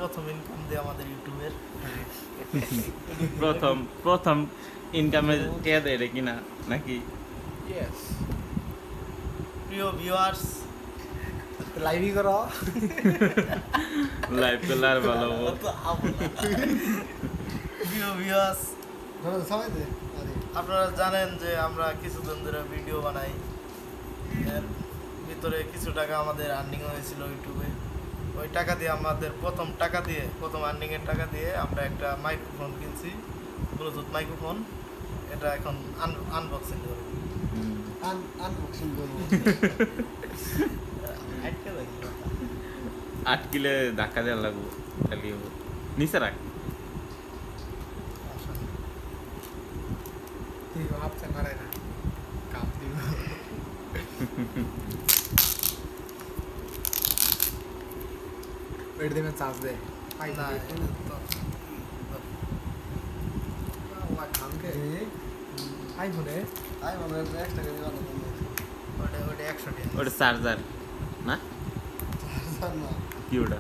প্রথম ইনকাম দিয়ে আমাদের ইউটিউবের প্রথম ইনকামে কে দেয় রে কিনা নাকি? ইয়েস প্রিয় ভিউয়ার্স লাইভই করো, লাইভ করলে আর ভালো। প্রিয় ভিউয়ার্স আপনারা জানেন যে আমরা কিছুদিন ধরে ভিডিও বানাই, এর ভিতরে কিছু টাকা আমাদের আর্নিং হয়েছিল ইউটিউবে। ওই টাকা দিয়ে আমাদের প্রথম আর্নিংয়ের টাকা দিয়ে আমরা একটা মাইক্রোফোন কিনছি, ব্লুটুথ মাইক্রোফোন। এটা এখন আনবক্সিং করব। আটকিলে ধাক্কা দেওয়া লাগবো, খালি নিচে রাখ। চার্জ দে না আইফোনে ওটা 100 টাকা। ওটা চার্জার না কি ওটা?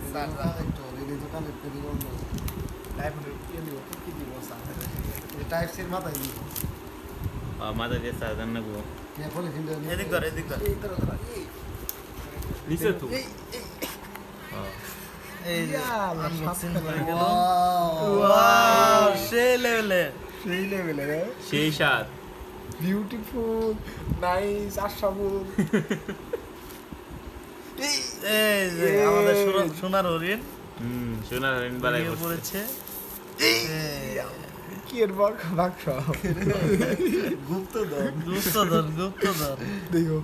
মাথা দিয়ে চার্জার নেবো। এদিক ধর নিচে তো এই যে আনবক্সিং হয়ে গেল। ওয়াও সেই লেভেলে সেই স্বাদ। Beautiful nice Ashaful. এই যে আমাদের সোনার হরিণ সোনার হরিণ বাড়াই পড়েছে। কি এর বাক্স গুপ্তধন দেখো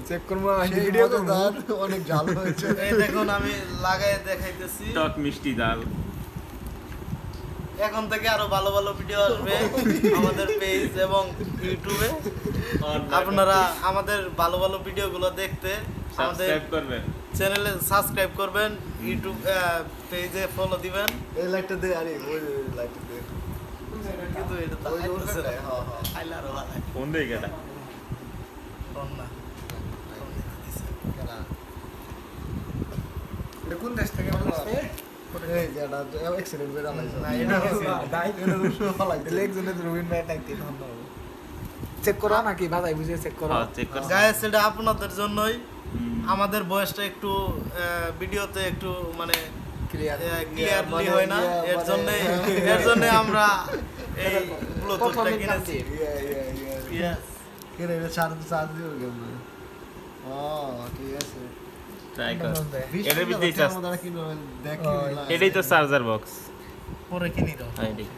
চেক করবো ভিডিও অনেক জাল হয়েছে। এই দেখুন আমি লাগাই দেখাইতেছি। টক মিষ্টি ডাল। এখন থেকে আরো ভালো ভালো ভিডিও আসবে আমাদের পেজ এবং ইউটিউবে। আপনারা আমাদের ভালো ভালো ভিডিওগুলো দেখতে আমাদের চ্যানেলে সাবস্ক্রাইব করবেন, ইউটিউব পেজে ফলো দিবেন। এই লাইটটা দে, আরে ওই লাইটটা দে। কিন্তু এটা তো আইতেছে না। হ্যাঁ আইলা আরো ভালো। কোন দিকে এটা? কোন না এটা কোন দেশ থেকে আসছে? এই যেটা এক্সিডেন্ট করে আলাইছে না এটা এটা রুশো ফলাইতে একজনের রবিন ভাই টাইতে ধন্যবাদ। চেক করো নাকি বাজাই বুঝে চেক করো। হ্যাঁ চেক করো। গাইস এটা আপনাদের জন্যই। আমাদের বয়সটা একটু ভিডিওতে একটু মানে ক্লিয়ারলি হয় না, এর জন্য আমরা এই ব্লুটুথটা কিনেছি। ইয়েস কেরে এটা চার্জ দিও কেন? ও ঠিক আছে ট্রাই কর। এটার ভিতরেই চার্জ। আমাদের কি দেখি এটাই তো চার্জার বক্স। পরে কিনি দাও। এইটাই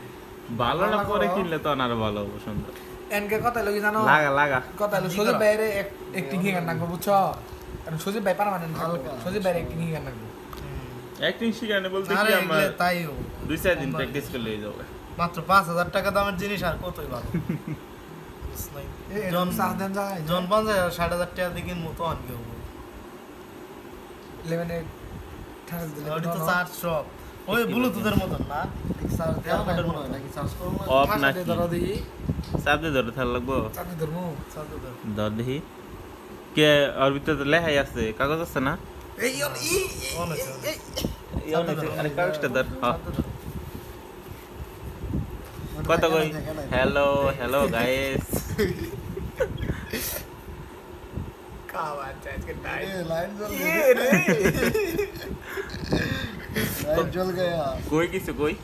ভালো না, পরে কিনলে তো আরো ভালো হবে, সুন্দর। এনকে কথা লাগি জানো? লাগা কথা হলো সুজিত ভাইরে অ্যাক্টিং হি গান নাকবো বুঝছো? কারণ সুজিত ভাই পার্মানেন্ট থাকবে। সুজিত ভাইরে অ্যাক্টিং হি গান নাকবো। অ্যাক্টিং শিখানে বলতে আরে কি আমার তাইও 2-4 দিন প্র্যাকটিস করলে হয়ে যাবে। মাত্র 5000 টাকা দামের জিনিস আর কতই ভালো। জন চার্জ দেন যায় জন 5000 6000 টাকা দিয়ে কিনবো তো আনকে হবে। 11 এ চার্জ দিলে ওটা তো চার্জ সব ওই ব্লুটুথের মতন না, চার্জ দেওয়ার মতন নাকি চার্জ করব না। অফ নাকি ধরো দিই চার্জে ধরে থাক লাগবো। চার্জ ধরমু চার্জ দাও। ধর দেখি কে ওর ভিতরে তো লেখাই আছে, কাগজ আছে না? এই অন আছে আরে কাগজটা ধর। হ্যাঁ কত কই? Hello guys. का बात है इसके टाइम লাইন জ্বল लाइट जल गया কই কিছু কই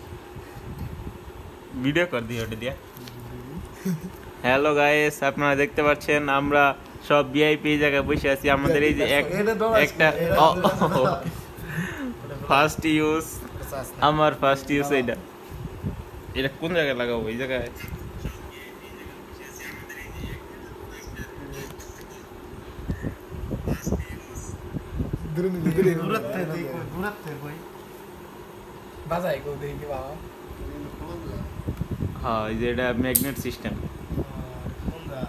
ভিডিও কর দিও ওটা দিয়া। হ্যালো গাইস, আপনারা দেখতে পাচ্ছেন আমরা সব ভিআইপি জায়গায় বসে আছি। আমাদের এই যে একটা ফার্স্ট ইউজ, আমার ফার্স্ট ইউজ এটা কোন জায়গায় লাগাবো? এই জায়গায় ঘুরাতে কই বাজাই কো দেখি বাবা। হ্যাঁ এই যে এটা ম্যাগনেট সিস্টেম। কোনটা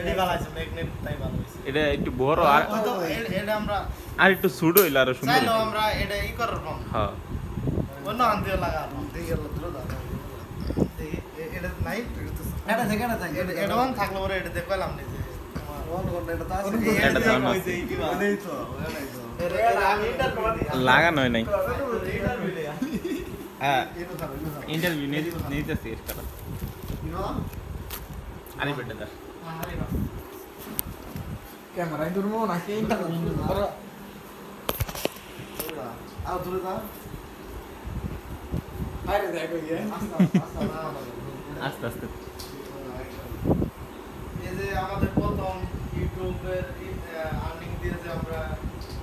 এডি ভালো আছে, ম্যাগনেট তাই ভালো হইছে। এটা একটু বড় আর এটা আমরা আর একটু ছোট হইলো আরো সুন্দর। চাইলো আমরা এটা ই করার পাম। হ্যাঁ অন্য আন দিয়ে লাগাবো। দেখি আল্লাহ ধরো দাও। দেখি এটা নাই এটা অন থাকলে পরে এটা দেখলাম না যে লাগানো হয় নাই হ্যাঁ ইন্টারভিউ নিতেছি এটা আরে বেটা দা ক্যামেরায় ধরবো নাকি ইন্টারভিউ করো বাইরে দেখো গিয়ে আস্তে আস্তে এই যে আমাদের প্রথম ইউটিউবের আর্নিং দিয়ে যে আমরা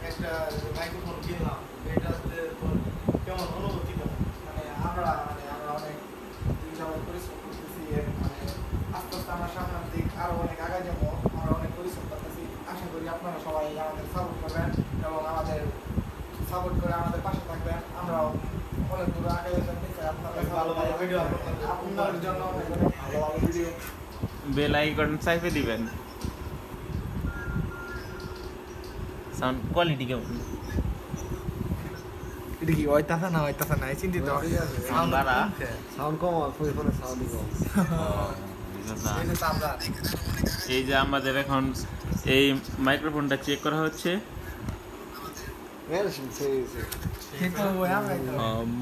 একটা মাইক্রোফোন কিনলাম, এটাতে তোর কেমন অনুভূতি কেমন? আমরা অনেক সবাই পরিশ্রম করতেছি মানে আস্তে আস্তে আমরা সামনের দিক আরো অনেক আগে যাবো। আমরা অনেক পরিশ্রম করতেছি, আশা করি আপনারা সবাই আমাদের সাপোর্ট করবেন এবং আমাদের সাপোর্ট করে আমাদের পাশে থাকবেন। আমরাও অনেক দূর আগে যেতে চাই, আপনাদের ভালো ভালো ভিডিও আপনার জন্য অনেক ভালো ভালো ভিডিও। বেল আইকন চাইপে দিবেন সাউন্ড কোয়ালিটি কেমন এটা কি হইতাছে না চিন্তিত সাউন্ড বাড়া সাউন্ড কম ফোনে সাউন্ড কম এই যে আমাদের এখন এই মাইক্রোফোনটা চেক করা হচ্ছে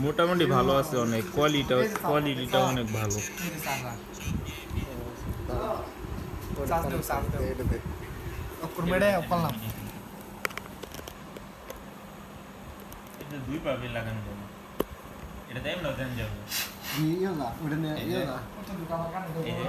মোটামুটি ভালো আছে অনেক কোয়ালিটিটা অনেক ভালো এটা দুই পাবে লাগানো যাবে এটা টাইম লাগবে যাবে ইয়ে না ওটা নিয়ে ইয়ে না এই যে